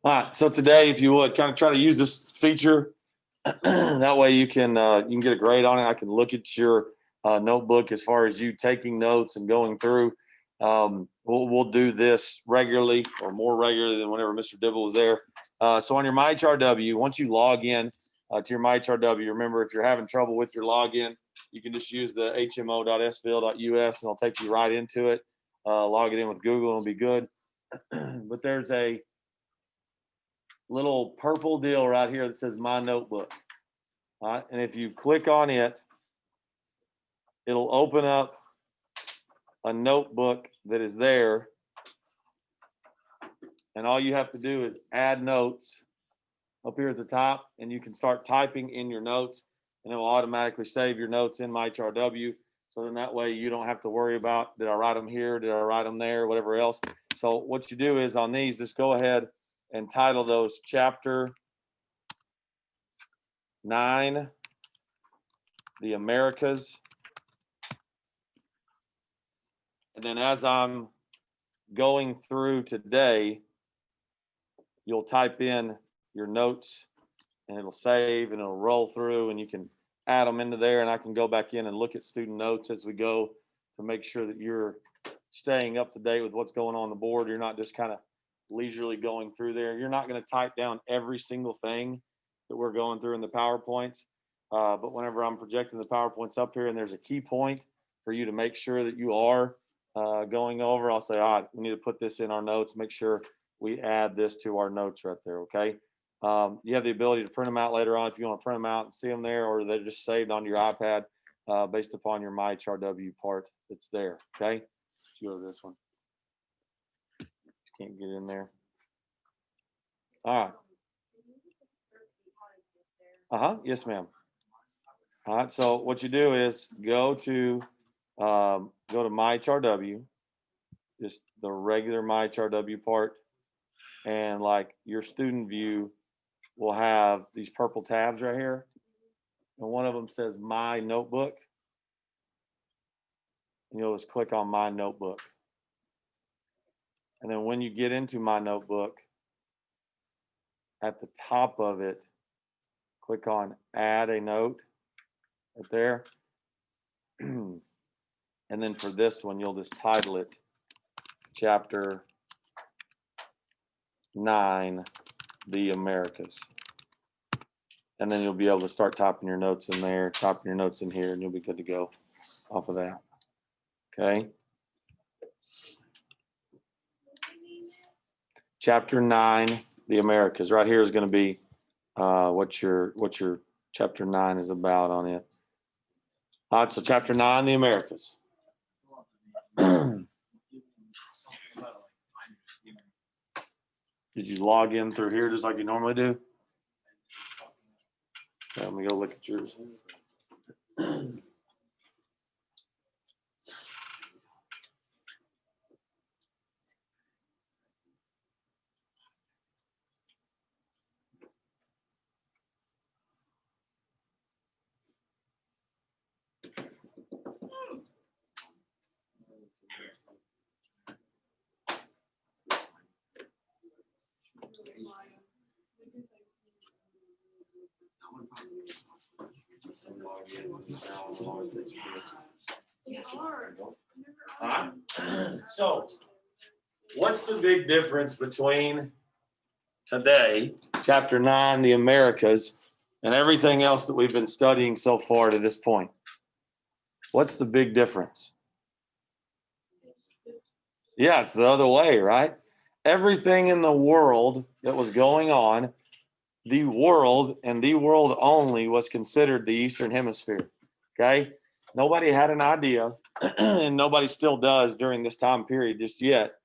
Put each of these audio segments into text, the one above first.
All right, so today, if you would, kind of try to use this feature. That way you can get a grade on it. I can look at your notebook as far as you taking notes and going through. We'll do this regularly or more regularly than whenever Mr. Dibble was there. So on your MyHRW, once you log in to your MyHRW, remember if you're having trouble with your login, you can just use the hmo.sville.us and it'll take you right into it. Log it in with Google and it'll be good. But there's a little purple deal right here that says My Notebook. All right, and if you click on it, it'll open up a notebook that is there. And all you have to do is add notes up here at the top, and you can start typing in your notes, and it will automatically save your notes in MyHRW. So then that way you don't have to worry about, did I write them here? Did I write them there? Whatever else. So what you do is on these, just go ahead and title those Chapter 9, the Americas. And then as I'm going through today, you'll type in your notes and it'll save and it'll roll through and you can add them into there, and I can go back in and look at student notes as we go to make sure that you're staying up to date with what's going on the board. You're not just kind of leisurely going through there. You're not going to type down every single thing that we're going through in the PowerPoints. But whenever I'm projecting the PowerPoints up here and there's a key point for you to make sure that you are going over, I'll say, all right, we need to put this in our notes, make sure we add this to our notes right there, okay? You have the ability to print them out later on if you want to print them out and see them there, or they're just saved onto your iPad based upon your MyHRW part that's there, okay? Let's go to this one. Can't get in there. All right. Yes, ma'am. All right. So what you do is go to MyHRW, just the regular MyHRW part, and like your student view will have these purple tabs right here, and one of them says My Notebook, and you'll just click on My Notebook. And then when you get into My Notebook, at the top of it, click on Add a Note right there. And then for this one, you'll just title it Chapter 9, the Americas. And then you'll be able to start typing your notes in there, typing your notes in here, and you'll be good to go off of that. Okay. Chapter 9, the Americas. Right here is going to be what your Chapter 9 is about on it. All right, so Chapter 9, the Americas. Did you log in through here just like you normally do? Okay, let me go look at yours. All right. So, what's the big difference between today, Chapter 9, the Americas, and everything else that we've been studying so far to this point? What's the big difference? Yeah, it's the other way, right? Everything in the world that was going on, the world and the world only was considered the Eastern Hemisphere. Okay. Nobody had an idea, and nobody still does during this time period just yet.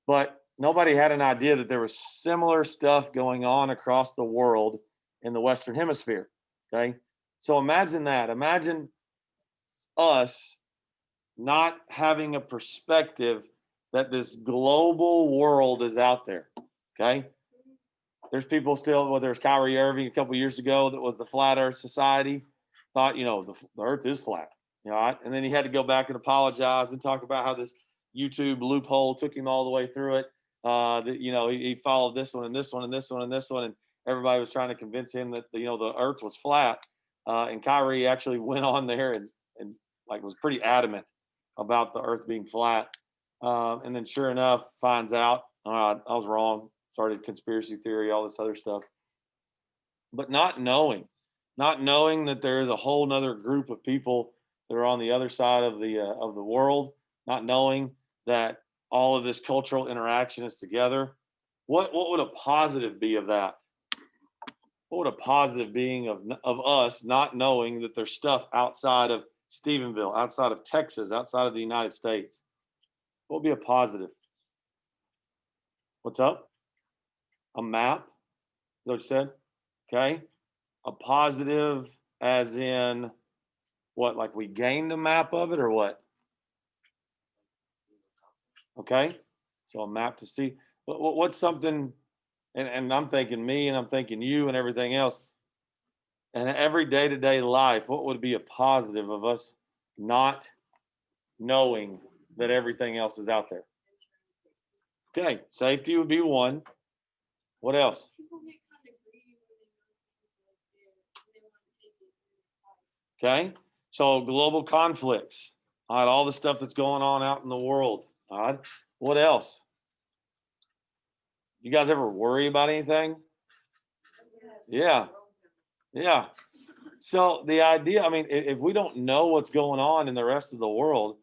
But nobody had an idea that there was similar stuff going on across the world in the Western Hemisphere. Okay. So imagine that. Imagine us not having a perspective that this global world is out there. Okay. There's people still, well, there's Kyrie Irving a couple years ago that was the Flat Earth Society, thought, the earth is flat. And then he had to go back and apologize and talk about how this YouTube loophole took him all the way through it. He followed this one and this one and this one and this one, and everybody was trying to convince him that the Earth was flat. And Kyrie actually went on there and like was pretty adamant about the Earth being flat. And then, sure enough, finds out I was wrong. Started conspiracy theory, all this other stuff. But not knowing that there is a whole nother group of people that are on the other side of the world, not knowing that all of this cultural interaction is together. What would a positive be of that? What would a positive being of us not knowing that there's stuff outside of Stephenville, outside of Texas, outside of the United States? What would be a positive? What's up? A map? Is that what you said? Okay. A positive as in what, like we gained a map of it or what? Okay. So a map to see. What's something, and I'm thinking me and I'm thinking you and everything else. And every day-to-day life, what would be a positive of us not knowing that everything else is out there? Okay, safety would be one. What else? Okay, so global conflicts. All right, all the stuff that's going on out in the world. All right, what else? You guys ever worry about anything? Yeah, yeah. So the idea, I mean, if we don't know what's going on in the rest of the world,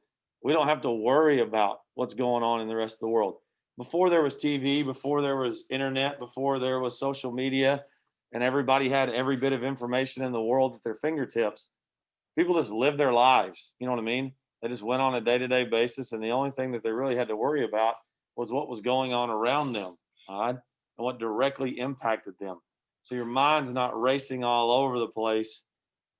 we don't have to worry about what's going on in the rest of the world. Before there was TV, before there was internet, before there was social media, and everybody had every bit of information in the world at their fingertips, people just lived their lives. You know what I mean? They just went on a day-to-day basis, and the only thing that they really had to worry about was what was going on around them, all right, and what directly impacted them. So your mind's not racing all over the place,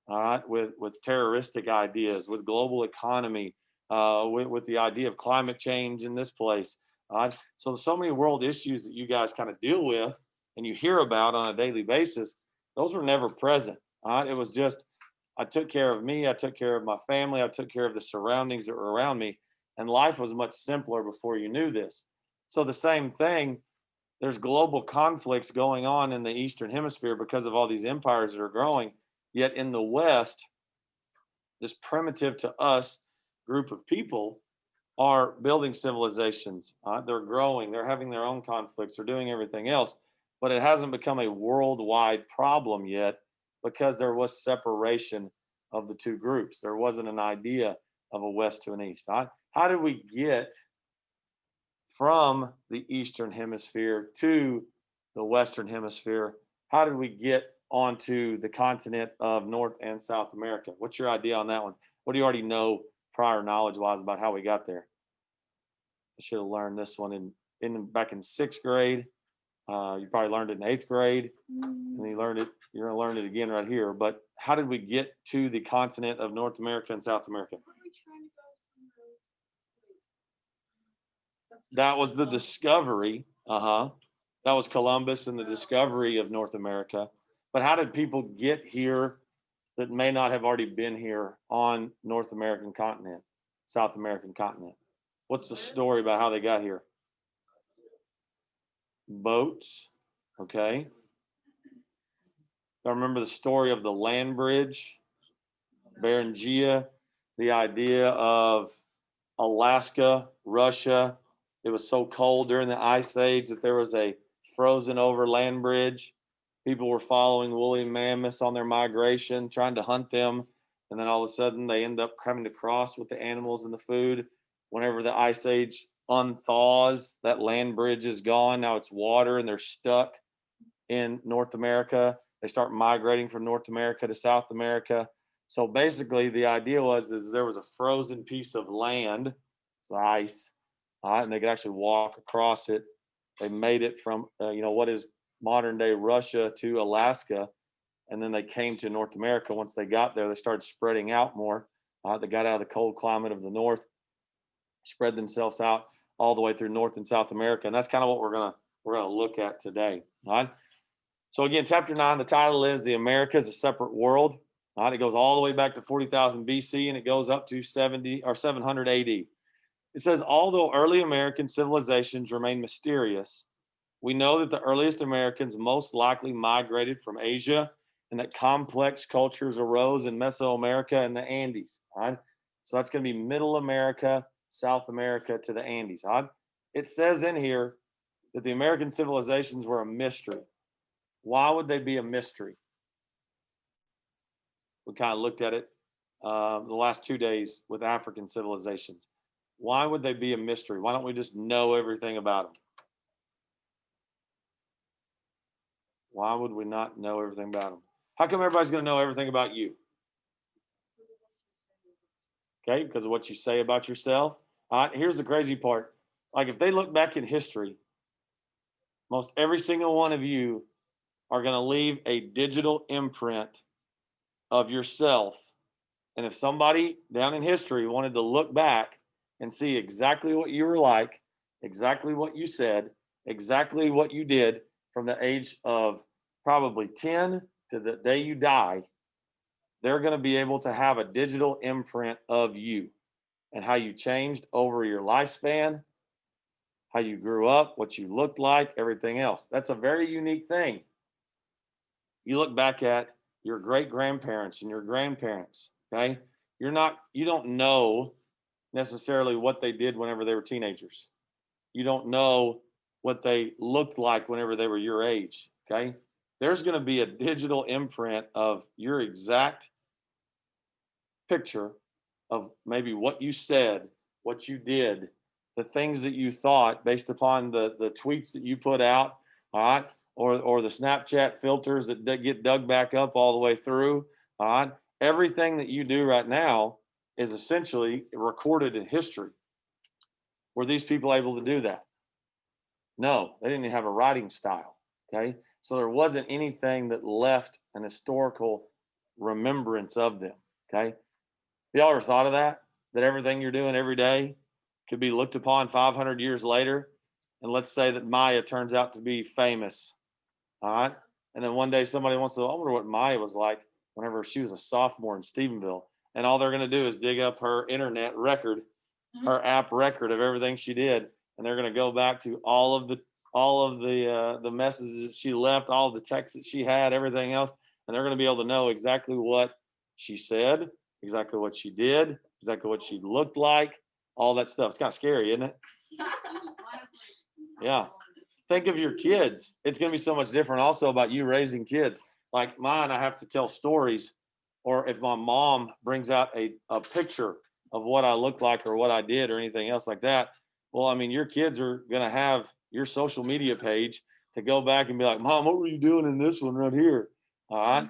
all right, with terroristic ideas, with global economy, with the idea of climate change in this place. All right. So many world issues that you guys kind of deal with and you hear about on a daily basis, those were never present. All right. It was just, I took care of me, I took care of my family, I took care of the surroundings that were around me. And life was much simpler before you knew this. So the same thing, there's global conflicts going on in the Eastern Hemisphere because of all these empires that are growing. Yet in the West, this primitive to us group of people are building civilizations. They're growing, they're having their own conflicts, they're doing everything else. But it hasn't become a worldwide problem yet because there was separation of the two groups. There wasn't an idea of a West to an East. How did we get from the Eastern Hemisphere to the Western Hemisphere? How did we get onto the continent of North and South America? What's your idea on that one? What do you already know prior knowledge wise about how we got there? I should have learned this one in back in sixth grade. You probably learned it in eighth grade, and you learned it. You're gonna learn it again right here. But how did we get to the continent of North America and South America? That was the discovery. That was Columbus and the discovery of North America. But how did people get here that may not have already been here on North American continent, South American continent? What's the story about how they got here? Boats. Okay. I remember the story of the land bridge, Beringia, the idea of Alaska, Russia. It was so cold during the ice age that there was a frozen over land bridge. People were following woolly mammoths on their migration, trying to hunt them. And then all of a sudden they end up coming to cross with the animals and the food. Whenever the ice age unthaws, that land bridge is gone. Now it's water and they're stuck in North America. They start migrating from North America to South America. So basically the idea was there was a frozen piece of land, it's ice, and they could actually walk across it. They made it from, what is modern day Russia to Alaska. And then they came to North America. Once they got there, they started spreading out more. They got out of the cold climate of the North, spread themselves out all the way through North and South America. And that's kind of what we're gonna look at today. All right. So again, chapter 9, the title is The Americas, a Separate World. All right, it goes all the way back to 40,000 BC and it goes up to 70 or 700 AD. It says, although early American civilizations remain mysterious, we know that the earliest Americans most likely migrated from Asia and that complex cultures arose in Mesoamerica and the Andes. All right? So that's going to be Middle America, South America to the Andes. All right? It says in here that the American civilizations were a mystery. Why would they be a mystery? We kind of looked at it the last 2 days with African civilizations. Why would they be a mystery? Why don't we just know everything about them? Why would we not know everything about them? How come everybody's going to know everything about you? Okay, because of what you say about yourself. All right, here's the crazy part. Like if they look back in history, most every single one of you are going to leave a digital imprint of yourself. And if somebody down in history wanted to look back and see exactly what you were like, exactly what you said, exactly what you did from the age of probably 10 to the day you die, they're going to be able to have a digital imprint of you and how you changed over your lifespan, how you grew up, what you looked like, everything else. That's a very unique thing. You look back at your great grandparents and your grandparents, okay? You don't know necessarily what they did whenever they were teenagers. You don't know what they looked like whenever they were your age, okay? There's going to be a digital imprint of your exact picture of maybe what you said, what you did, the things that you thought based upon the tweets that you put out, all right, or the Snapchat filters that get dug back up all the way through, all right. Everything that you do right now is essentially recorded in history. Were these people able to do that? No, they didn't have a writing style. Okay. So there wasn't anything that left an historical remembrance of them. Okay. Y'all ever thought of that? That everything you're doing every day could be looked upon 500 years later? And let's say that Maya turns out to be famous. All right. And then one day somebody wants to, I wonder what Maya was like whenever she was a sophomore in Stephenville. And all they're going to do is dig up her internet record, her app record of everything she did. And they're going to go back to all of the messages she left, all of the texts that she had, everything else. And they're going to be able to know exactly what she said, exactly what she did, exactly what she looked like, all that stuff. It's kind of scary, isn't it? Yeah. Think of your kids. It's going to be so much different also about you raising kids. Like mine, I have to tell stories, or if my mom brings out a picture of what I look like or what I did or anything else like that. Well, I mean, your kids are going to have your social media page to go back and be like, Mom, what were you doing in this one right here? All right.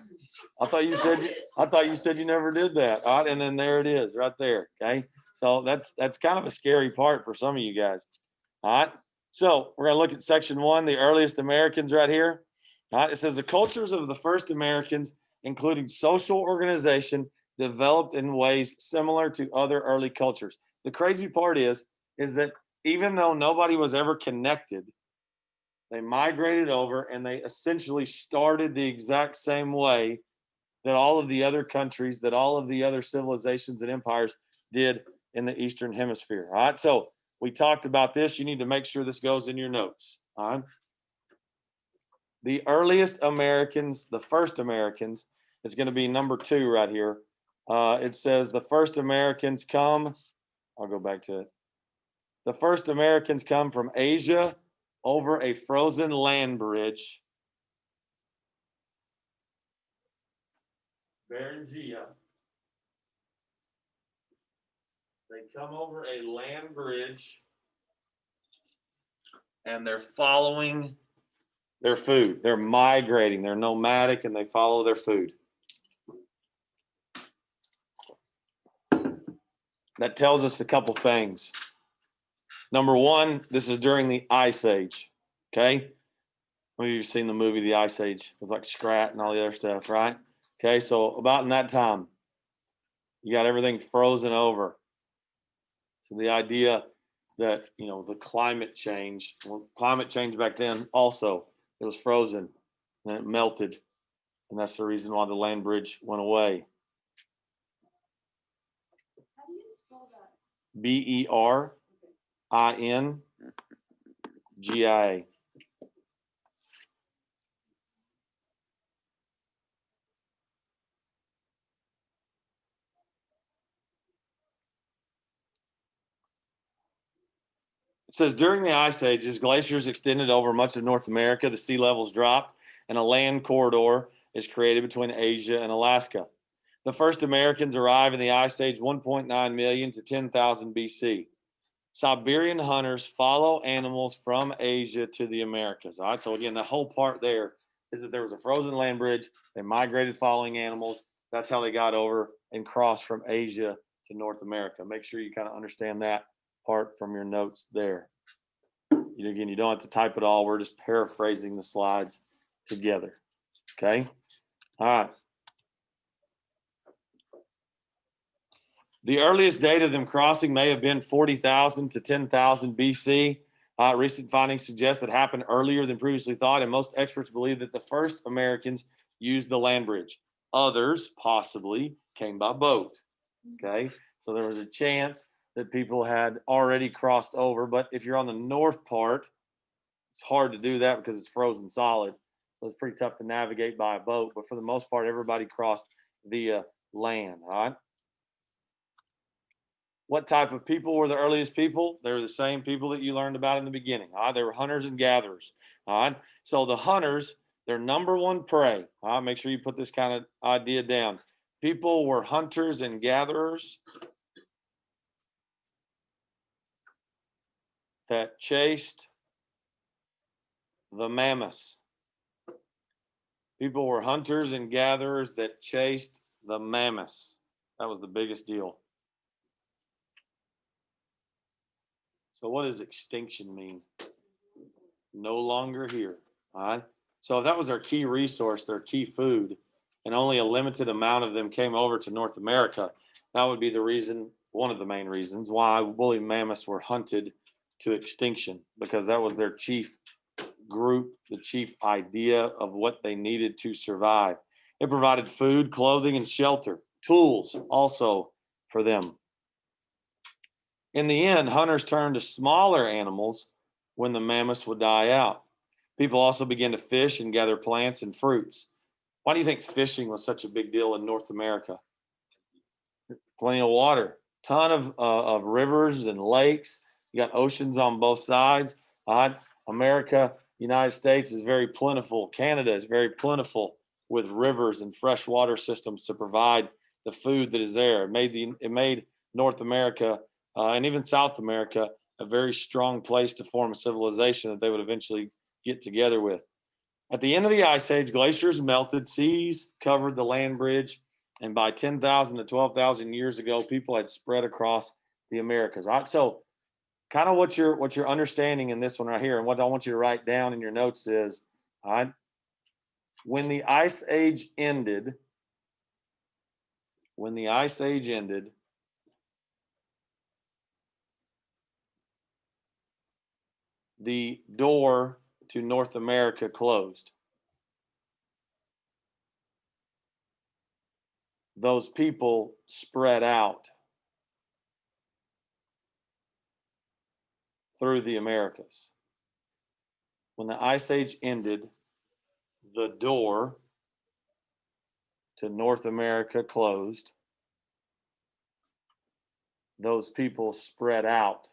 I thought you said you never did that. All right. And then there it is right there. Okay. So that's kind of a scary part for some of you guys. All right. So we're going to look at section 1, the earliest Americans right here. All right. It says the cultures of the first Americans, including social organization, developed in ways similar to other early cultures. The crazy part is that even though nobody was ever connected, they migrated over and they essentially started the exact same way that all of the other countries, that all of the other civilizations and empires did in the Eastern Hemisphere. All right. So we talked about this. You need to make sure this goes in your notes. All right. The earliest Americans, the first Americans, is going to be number 2 right here. It says the first Americans come, I'll go back to it. The first Americans come from Asia over a frozen land bridge. Beringia. They come over a land bridge and they're following their food. They're migrating. They're nomadic and they follow their food. That tells us a couple things. Number 1, this is during the Ice Age. Okay. Maybe you've seen the movie The Ice Age with like Scrat and all the other stuff, right? Okay. So about in that time, you got everything frozen over. So the idea that, the climate change back then also, it was frozen and it melted. And that's the reason why the land bridge went away. Beringia. It says during the ice ages, glaciers extended over much of North America, the sea levels dropped, and a land corridor is created between Asia and Alaska. The first Americans arrive in the ice age 1.9 million to 10,000 BC. Siberian hunters follow animals from Asia to the Americas. All right, so again, the whole part there is that there was a frozen land bridge. They migrated following animals. That's how they got over and crossed from Asia to North America. Make sure you kind of understand that part from your notes there. Again, you don't have to type it all. We're just paraphrasing the slides together. Okay. All right. The earliest date of them crossing may have been 40,000 to 10,000 BC. Recent findings suggest that happened earlier than previously thought, and most experts believe that the first Americans used the land bridge. Others possibly came by boat. Okay, so there was a chance that people had already crossed over, but if you're on the north part, it's hard to do that because it's frozen solid. So it's pretty tough to navigate by a boat, but for the most part, everybody crossed via land. All right. What type of people were the earliest people? They were the same people that you learned about in the beginning. All right, they were hunters and gatherers. All right, so the hunters, their number one prey. All right, make sure you put this kind of idea down. People were hunters and gatherers that chased the mammoths. People were hunters and gatherers that chased the mammoths. That was the biggest deal. So what does extinction mean? No longer here. All right. So if that was their key resource, their key food, and only a limited amount of them came over to North America, that would be the reason, one of the main reasons why woolly mammoths were hunted to extinction, because that was their chief group, the chief idea of what they needed to survive. It provided food, clothing, and shelter, tools also for them. In the end, hunters turned to smaller animals when the mammoths would die out. People also began to fish and gather plants and fruits. Why do you think fishing was such a big deal in North America? Plenty of water, ton of rivers and lakes. You got oceans on both sides. America, United States is very plentiful. Canada is very plentiful with rivers and fresh water systems to provide the food that is there. It made North America and even South America a very strong place to form a civilization that they would eventually get together with. At the end of the Ice Age, glaciers melted, seas covered the land bridge, and by 10,000 to 12,000 years ago, people had spread across the Americas. All right, so kind of what you're understanding in this one right here, and what I want you to write down in your notes is, all right, when the Ice Age ended, the door to North America closed. Those people spread out through the Americas. When the Ice Age ended, the door to North America closed. Those people spread out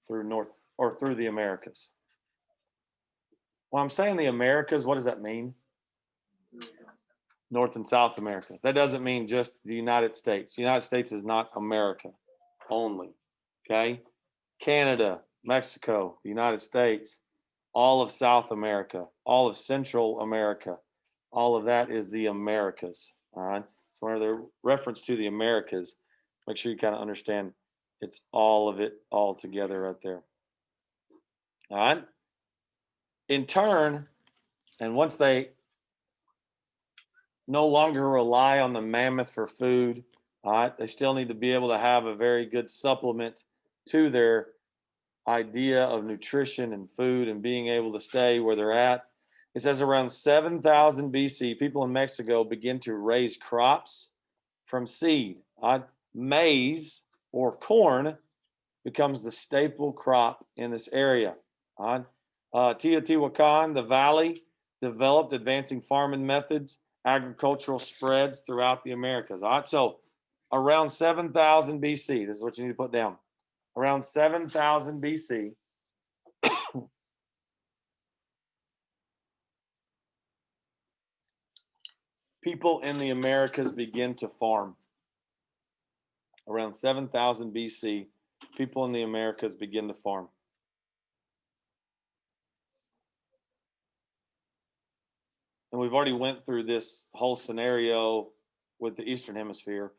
through the Americas. When I'm saying the Americas, what does that mean? North and South America. That doesn't mean just the United States. The United States is not America only. Okay? Canada, Mexico, the United States, all of South America, all of Central America, all of that is the Americas. All right. So whenever they're reference to the Americas, make sure you kind of understand it's all of it all together right there. All right. In turn, and once they no longer rely on the mammoth for food, all right, they still need to be able to have a very good supplement to their idea of nutrition and food and being able to stay where they're at. It says around 7,000 BC, people in Mexico begin to raise crops from seed. maize or corn becomes the staple crop in this area. All right. Teotihuacan, the valley, developed advancing farming methods, agricultural spreads throughout the Americas. All right. So around 7,000 BC, this is what you need to put down. Around 7,000 BC, people in the Americas begin to farm. Around 7,000 BC, people in the Americas begin to farm. And we've already went through this whole scenario with the Eastern Hemisphere.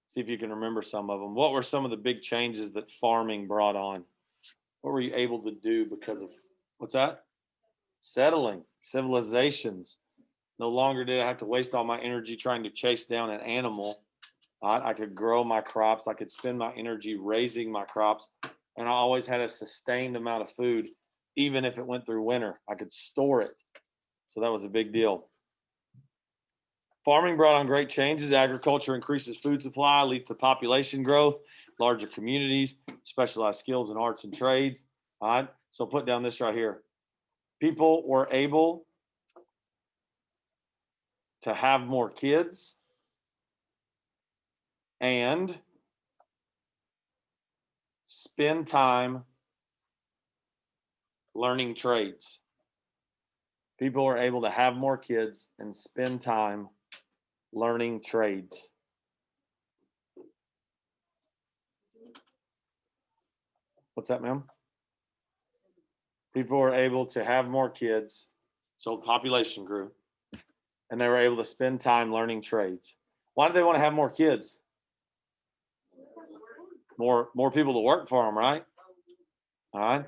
See if you can remember some of them. What were some of the big changes that farming brought on? What were you able to do because of, what's that? Settling, civilizations. No longer did I have to waste all my energy trying to chase down an animal. I could grow my crops. I could spend my energy raising my crops. And I always had a sustained amount of food, even if it went through winter. I could store it. So that was a big deal. Farming brought on great changes. Agriculture increases food supply, leads to population growth, larger communities, specialized skills in arts and trades. All right. So put down this right here. People were able to have more kids and spend time learning trades. People were able to have more kids and spend time learning trades. What's that, ma'am? People were able to have more kids, so population grew, and they were able to spend time learning trades. Why did they want to have more kids? More people to work for them, right? All right.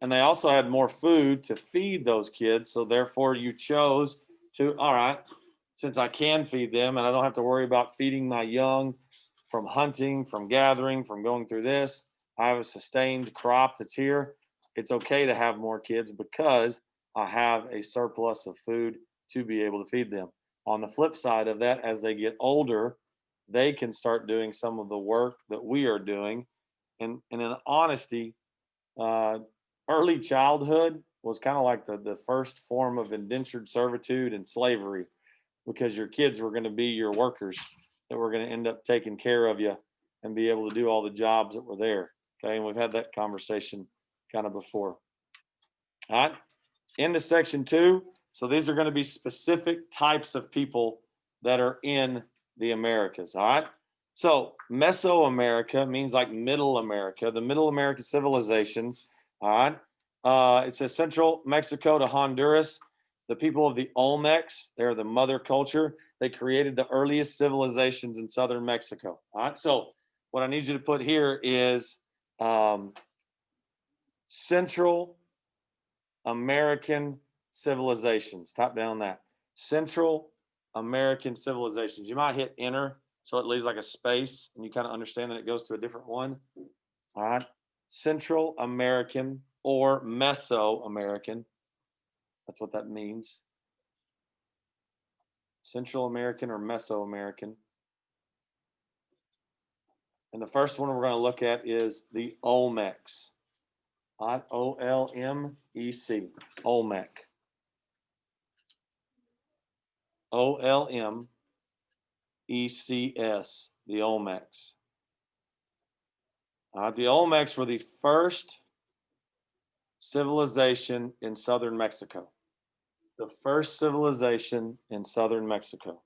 And they also had more food to feed those kids, so therefore you chose to, all right, since I can feed them and I don't have to worry about feeding my young from hunting, from gathering, from going through this, I have a sustained crop that's here. It's okay to have more kids because I have a surplus of food to be able to feed them. On the flip side of that, as they get older, they can start doing some of the work that we are doing. And in honesty, early childhood was kind of like the first form of indentured servitude and slavery, because your kids were going to be your workers that were going to end up taking care of you and be able to do all the jobs that were there. Okay. And we've had that conversation kind of before. All right. Into section 2. So these are going to be specific types of people that are in the Americas. All right. So Mesoamerica means like Middle America, the Middle American civilizations. All right. It says Central Mexico to Honduras. The people of the Olmecs, they're the mother culture. They created the earliest civilizations in southern Mexico. All right. So what I need you to put here is Central American civilizations. Type down that. Central American civilizations. You might hit enter so it leaves like a space and you kind of understand that it goes to a different one. All right. Central American or Mesoamerican. That's what that means. Central American or Mesoamerican. And the first one we're going to look at is the Olmecs. Olmec. Olmec. Olmecs. The Olmecs. The Olmecs were the first civilization in southern Mexico. The first civilization in southern Mexico.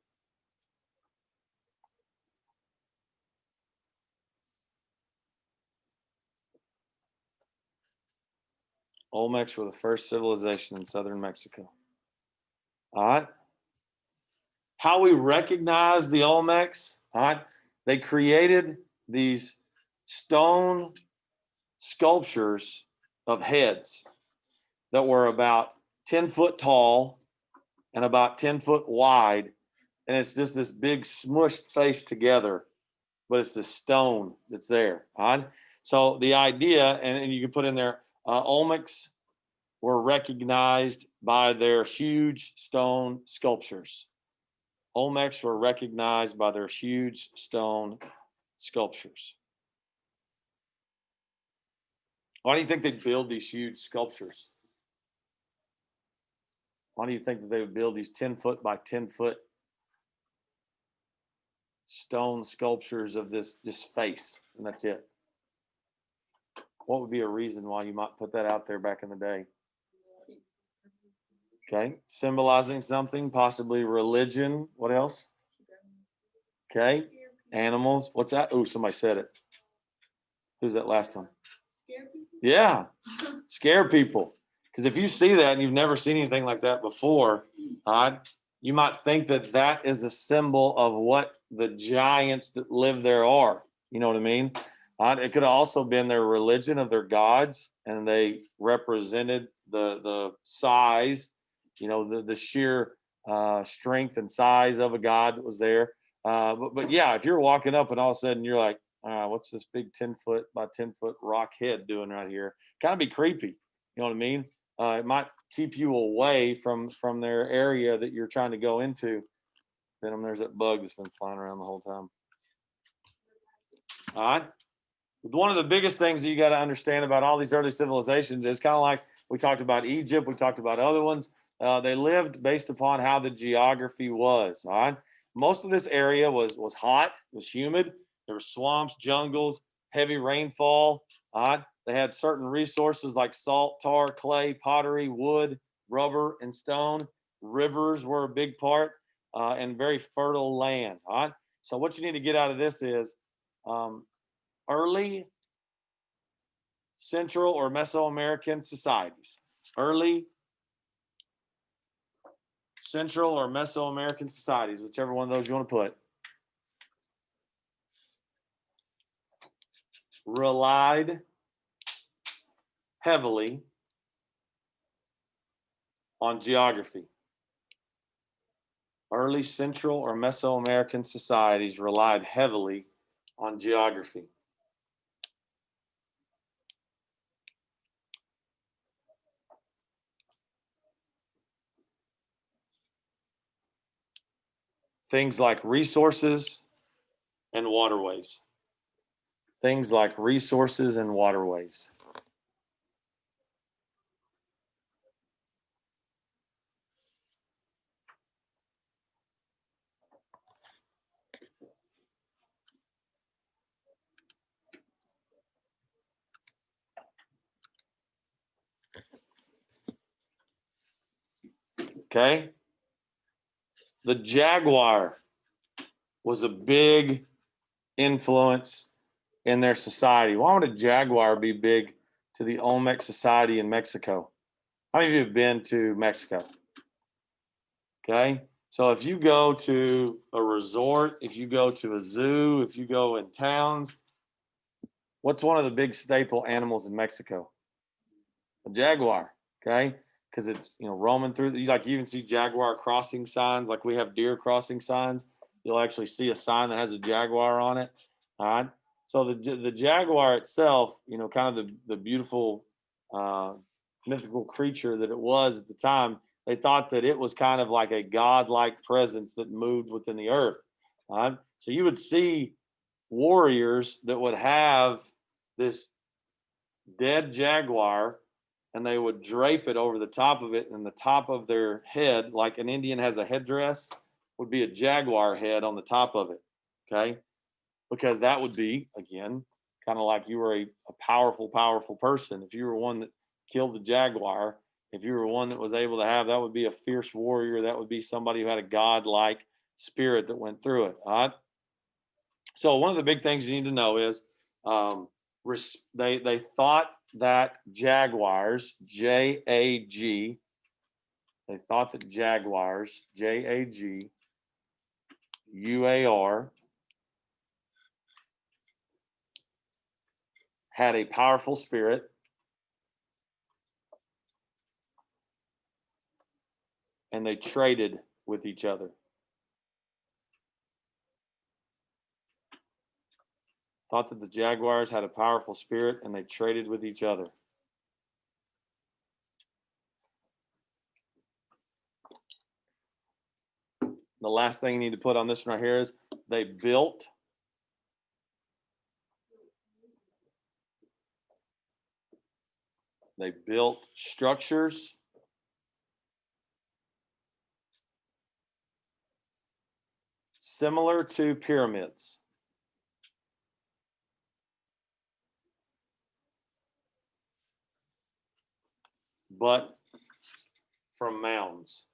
Olmecs were the first civilization in southern Mexico. All right. How we recognize the Olmecs, all right, they created these stone sculptures of heads that were about 10 foot tall and about 10 foot wide. And it's just this big smushed face together, but it's the stone that's there. All right. So the idea, and you can put in there, Olmecs were recognized by their huge stone sculptures. Olmecs were recognized by their huge stone sculptures. Why do you think they'd build these huge sculptures? Why do you think that they would build these 10-foot by 10-foot stone sculptures of this face, and that's it? What would be a reason why you might put that out there back in the day? Okay, symbolizing something, possibly religion. What else? Okay, animals. What's that? Oh, somebody said it. Who's that last one? Yeah, scare people. Because if you see that and you've never seen anything like that before, you might think that that is a symbol of what the giants that live there are. You know what I mean? It could have also been their religion of their gods, and they represented the size, the sheer strength and size of a god that was there. But yeah, if you're walking up and all of a sudden you're like, what's this big 10-foot by 10-foot rock head doing right here? Kind of be creepy. You know what I mean? It might keep you away from their area that you're trying to go into. Venom, there's that bug that's been flying around the whole time. All right. One of the biggest things that you got to understand about all these early civilizations is kind of like we talked about Egypt, we talked about other ones. They lived based upon how the geography was. All right. Most of this area was hot, was humid. There were swamps, jungles, heavy rainfall. All right. They had certain resources like salt, tar, clay, pottery, wood, rubber, and stone. Rivers were a big part, and very fertile land. All right. So what you need to get out of this is early Central or Mesoamerican societies. Early Central or Mesoamerican societies, whichever one of those you want to put, relied heavily on geography. Early Central or Mesoamerican societies relied heavily on geography. Things like resources and waterways. Things like resources and waterways. Okay. The jaguar was a big influence in their society. Why would a jaguar be big to the Olmec society in Mexico? How many of you have been to Mexico? Okay. So if you go to a resort, if you go to a zoo, if you go in towns, what's one of the big staple animals in Mexico? A jaguar. Okay. Because it's, roaming through, like you even see jaguar crossing signs, like we have deer crossing signs. You'll actually see a sign that has a jaguar on it. All right. So the jaguar itself, kind of the beautiful mythical creature that it was at the time, they thought that it was kind of like a godlike presence that moved within the earth. All right. So you would see warriors that would have this dead jaguar, and they would drape it over the top of it, and the top of their head, like an Indian has a headdress, would be a jaguar head on the top of it. Okay. Because that would be, again, kind of like you were a powerful person. If you were one that killed the jaguar, if you were one that was able to have, that would be a fierce warrior. That would be somebody who had a godlike spirit that went through it. All right. So one of the big things you need to know is they thought that jaguars, J-A-G, they thought that jaguars, J-A-G-U-A-R, had a powerful spirit, and they traded with each other. Thought that the jaguars had a powerful spirit, and they traded with each other. The last thing you need to put on this one right here is they built structures similar to pyramids. But from mounds.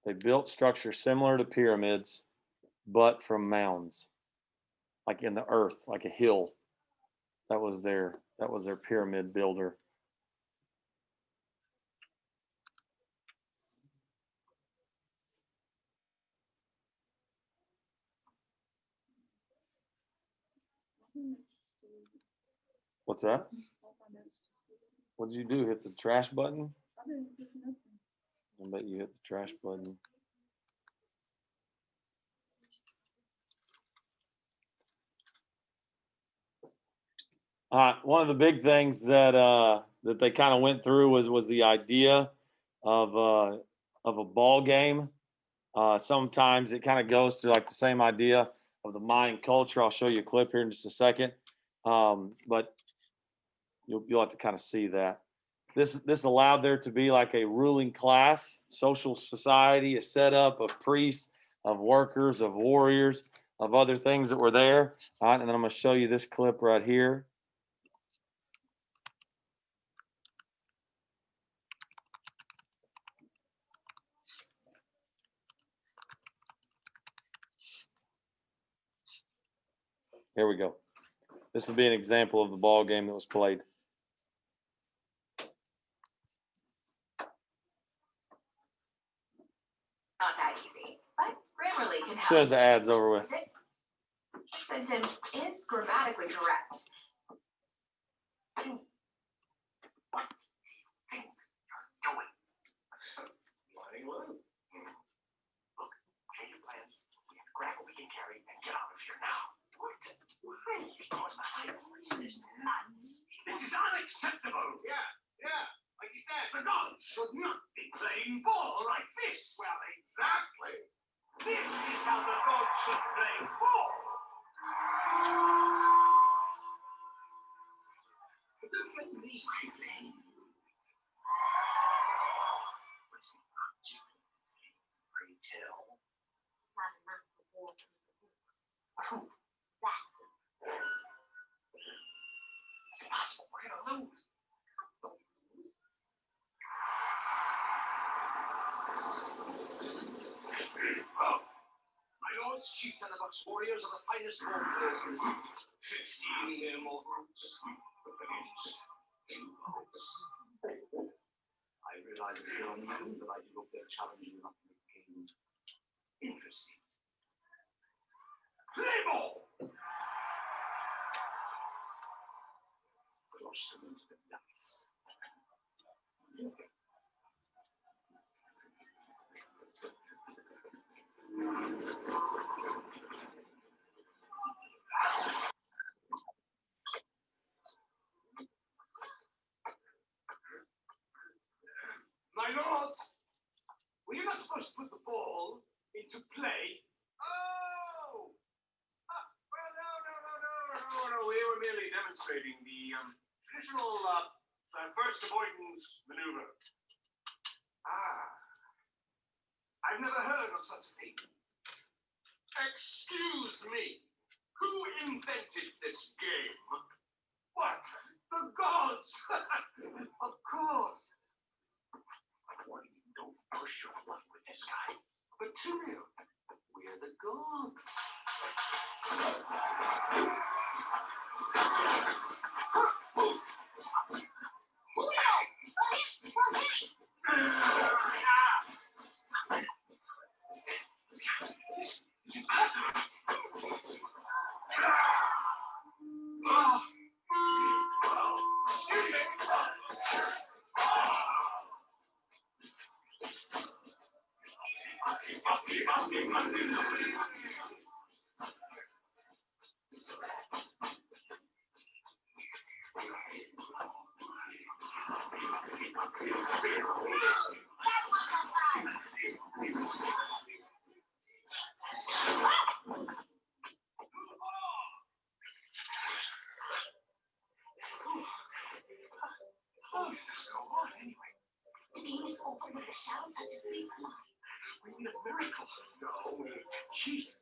They built structures similar to pyramids, but from mounds, like in the earth, like a hill. That was their pyramid builder. What's that? What did you do? Hit the trash button? I bet you hit the trash button. One of the big things that that they kind of went through was the idea of a ball game. Sometimes it kind of goes through like the same idea of the Mayan culture. I'll show you a clip here in just a second, but you'll have to kind of see that. This allowed there to be like a ruling class, social society, a setup of priests, of workers, of warriors, of other things that were there. All right, and then I'm going to show you this clip right here. Here we go. This will be an example of the ball game that was played. Not that easy, but Grammarly can help. As soon as the ad's over with. This sentence is grammatically correct. Look, change your plans. We have to grab what we can carry and get out of here now. What? Why? Because the high priest is nuts. This is unacceptable. Yeah. Like you said, the gods should not be playing ball like this. Well, exactly. This is how the gods should play ball. But don't blame me. I blame you. What's the object of this game? Pray tell. Not enough for war. Who? That. It's impossible. We're gonna lose. Oh, my lords, chief Thanabucks warriors are the finest ball players in the city. 15 mere mortals. I realize that you're new, but I do hope their challenge will not make the game interesting. Play ball! Crush them into the dust. My lords, were you not supposed to put the ball into play? Oh! Well, no. We were merely demonstrating the traditional first avoidance maneuver. I've never heard of such a thing. Excuse me. Who invented this game? What? The gods! Of course. Don't push your luck with this guy. But Tyrion, we're the gods. Is it possible? Excuse me. over the shelter to be alive. We need a miracle. No, Jesus.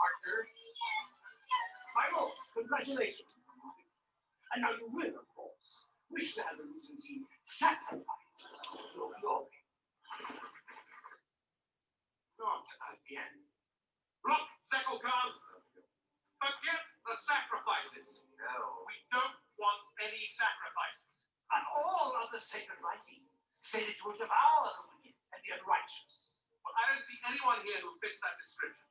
Partner. Michael, congratulations. And now you will, of course, wish to have the losing team sacrifice your glory. Not again. Look, Zekelkhan, forget the sacrifices. No. We don't want any sacrifices. And all of the sacred writings say that you will devour the wicked and the unrighteous. But I don't see anyone here who fits that description.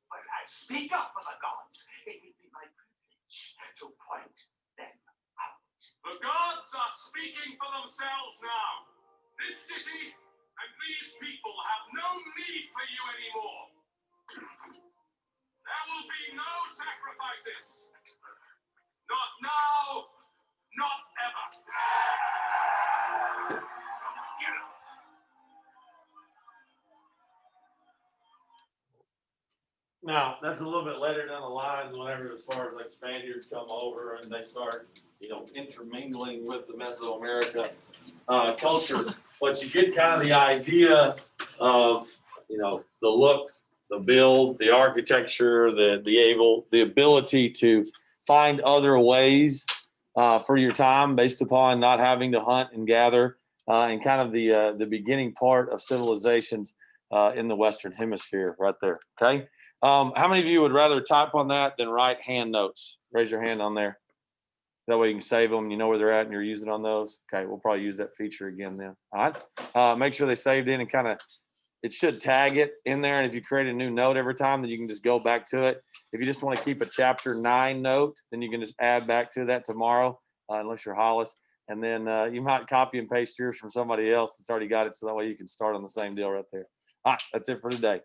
When I speak up for the gods, it will be my privilege to point them out. The gods are speaking for themselves now. This city and these people have no need for you anymore. There will be no sacrifices. Not now, not ever. Get up. Now, that's a little bit later down the line, whenever, as far as like Spaniards come over and they start, intermingling with the Mesoamerica culture. But you get kind of the idea of, the look, the build, the architecture, the ability to find other ways for your time based upon not having to hunt and gather, and kind of the beginning part of civilizations in the Western Hemisphere right there. Okay. How many of you would rather type on that than write hand notes? Raise your hand on there. That way you can save them, you know where they're at and you're using on those. Okay, we'll probably use that feature again then. All right. Make sure they saved in and kind of, it should tag it in there. And if you create a new note every time, then you can just go back to it. If you just want to keep a chapter 9 note, then you can just add back to that tomorrow, unless you're Hollis. And then you might copy and paste yours from somebody else that's already got it. So that way you can start on the same deal right there. All right, that's it for today.